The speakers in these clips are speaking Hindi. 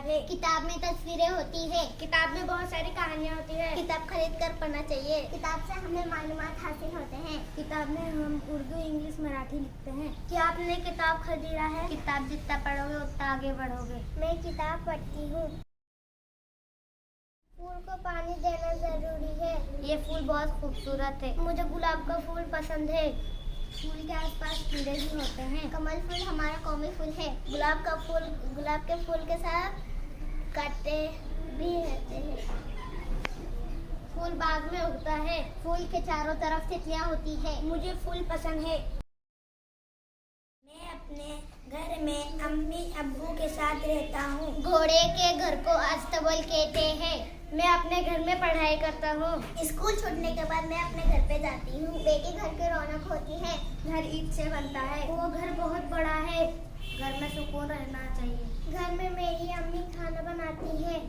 किताब है। किताब में तस्वीरें होती है। किताब में बहुत सारी कहानियाँ होती है। किताब खरीद कर पढ़ना चाहिए। किताब से हमें मालूमात हासिल होते हैं। किताब में हम उर्दू, इंग्लिश, मराठी लिखते हैं। क्या आपने किताब खरीदा है? किताब जितना पढ़ोगे उतना आगे बढ़ोगे। मैं किताब पढ़ती हूँ। फूल को पानी देना जरूरी है। ये फूल बहुत खूबसूरत है। मुझे गुलाब का फूल पसंद है। फूल के आसपास कीड़े भी होते हैं। कमल फूल हमारा कौमी फूल है। गुलाब के फूल के साथ कांटे भी रहते हैं। फूल बाग में उगता है। फूल के चारों तरफ तितलियां होती है। मुझे फूल पसंद है। मैं अपने घर में अम्मी अब्बू के साथ रहता हूँ। घोड़े के घर को अस्तबल कहते हैं। मैं अपने घर में पढ़ाई करता हूँ। स्कूल छूटने के बाद मैं अपने घर पे जाती हूँ। बेटी घर की रौनक होती है। घर ईंट से बनता है। वो घर बहुत बड़ा है। घर में सुकून रहना चाहिए। घर में मेरी अम्मी खाना बनाती है।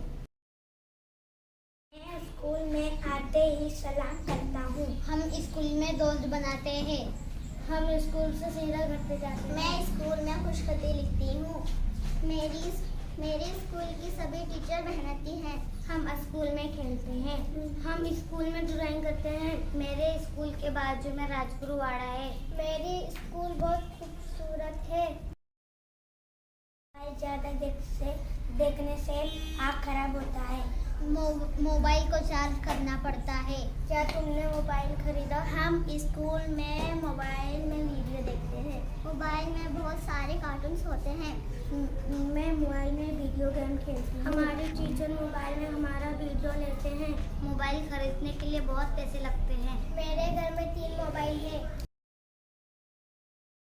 मैं स्कूल में आते ही सलाम करता हूँ। हम स्कूल में दोस्त बनाते हैं। हम स्कूल से सीधा घर पे जाते हैं। मैं स्कूल में खुशखती लिखती हूँ। मेरी स्कूल की सभी टीचर मेहनती हैं। हम स्कूल में खेलते हैं। हम स्कूल में ड्राइंग करते हैं। मेरे स्कूल के बाजू में राजगुरु वाड़ा है। मेरी स्कूल बहुत खूबसूरत है। ज़्यादा देखने से आँख खराब होता है। मोबाइल को चार्ज करना पड़ता है। क्या तुमने मोबाइल खरीदा? हम स्कूल में मोबाइल में वीडियो देखते हैं। मोबाइल में बहुत सारे कार्टून्स होते हैं। मैं मोबाइल में वीडियो गेम खेलती हूँ। हमारे टीचर मोबाइल में हमारा वीडियो लेते हैं। मोबाइल खरीदने के लिए बहुत पैसे लगते हैं। मेरे घर में 3 मोबाइल है।